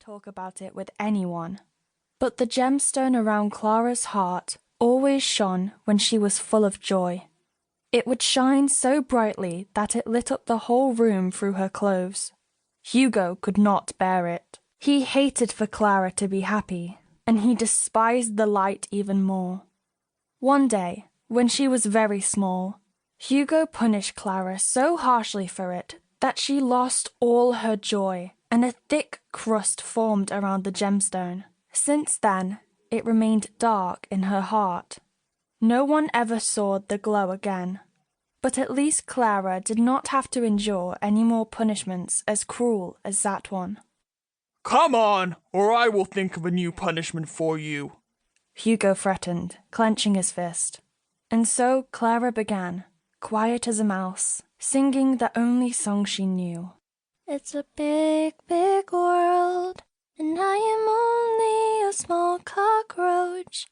talk about it with anyone. But the gemstone around Clara's heart always shone when she was full of joy. It would shine so brightly that it lit up the whole room through her clothes. Hugo could not bear it. He hated for Clara to be happy, and he despised the light even more. One day, when she was very small, Hugo punished Clara so harshly for it that she lost all her joy, and a thick crust formed around the gemstone. Since then, it remained dark in her heart. No one ever saw the glow again. But at least Clara did not have to endure any more punishments as cruel as that one. "Come on, or I will think of a new punishment for you," Hugo threatened, clenching his fist. And so Clara began, quiet as a mouse, singing the only song she knew. It's a big, big world, and I am only a small cockroach.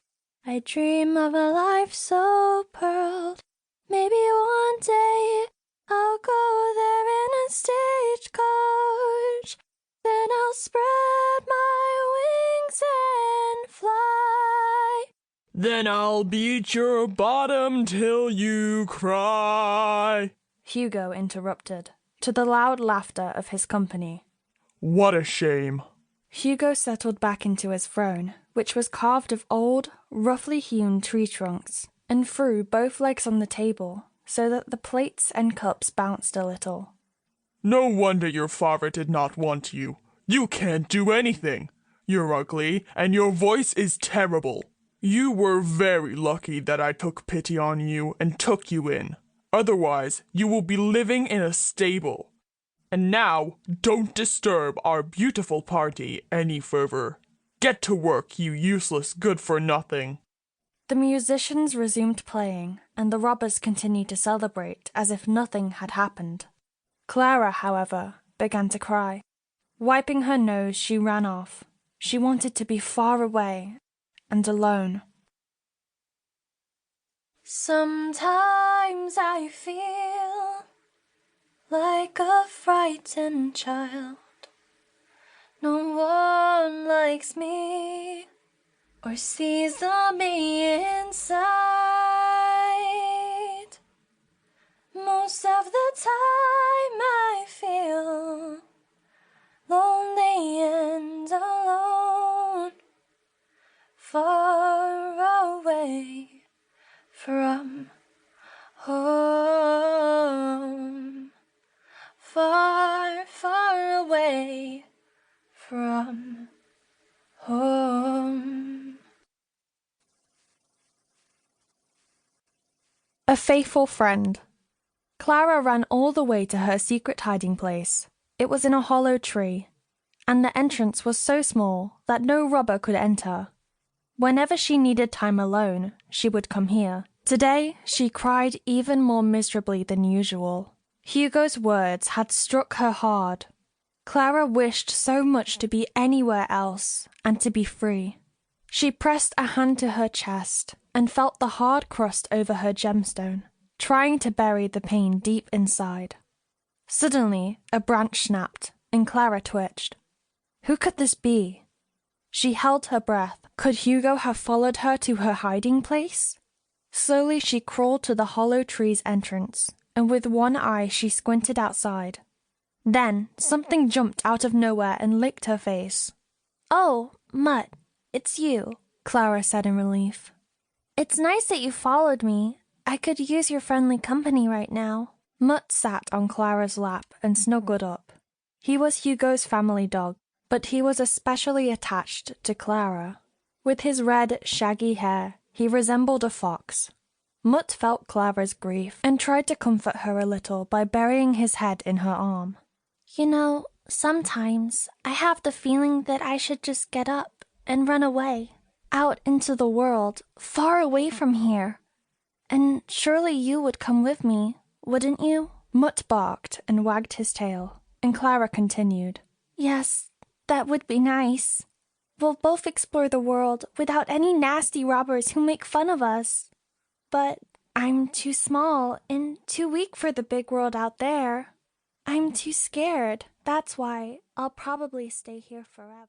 I dream of a life so pearled. Maybe one day I'll go there in a stagecoach. Then I'll spread my wings and fly. "Then I'll beat your bottom till you cry," Hugo interrupted, to the loud laughter of his company. "What a shame." Hugo settled back into his throne, which was carved of old, roughly hewn tree trunks, and threw both legs on the table so that the plates and cups bounced a little. "No wonder your father did not want you. You can't do anything. You're ugly, and your voice is terrible. You were very lucky that I took pity on you and took you in. Otherwise, you will be living in a stable. And now, don't disturb our beautiful party any further. Get to work, you useless good-for-nothing." The musicians resumed playing, and the robbers continued to celebrate as if nothing had happened. Clara, however, began to cry. Wiping her nose, she ran off. She wanted to be far away and alone. Sometimes I feel like a frightened child. No one likes me or sees me inside. Most of the time I feel lonely and alone, far away from home, far, far away from home. A faithful friend. Clara ran all the way to her secret hiding place. It was in a hollow tree, and the entrance was so small that no robber could enter. Whenever she needed time alone, she would come here. Today, she cried even more miserably than usual. Hugo's words had struck her hard. Clara wished so much to be anywhere else and to be free. She pressed a hand to her chest and felt the hard crust over her gemstone, trying to bury the pain deep inside. Suddenly, a branch snapped, and Clara twitched. Who could this be? She held her breath. Could Hugo have followed her to her hiding place? Slowly she crawled to the hollow tree's entrance, and with one eye she squinted outside. Then something jumped out of nowhere and licked her face. "Oh, Mutt, it's you," Clara said in relief. "It's nice that you followed me. I could use your friendly company right now." Mutt sat on Clara's lap and snuggled up. He was Hugo's family dog, but he was especially attached to Clara. With his red, shaggy hair, he resembled a fox. Mutt felt Clara's grief and tried to comfort her a little by burying his head in her arm. "You know, sometimes I have the feeling that I should just get up and run away, out into the world, far away from here. And surely you would come with me, wouldn't you?" Mutt barked and wagged his tail, and Clara continued. "Yes, that would be nice. We'll both explore the world without any nasty robbers who make fun of us. But I'm too small and too weak for the big world out there. I'm too scared. That's why I'll probably stay here forever."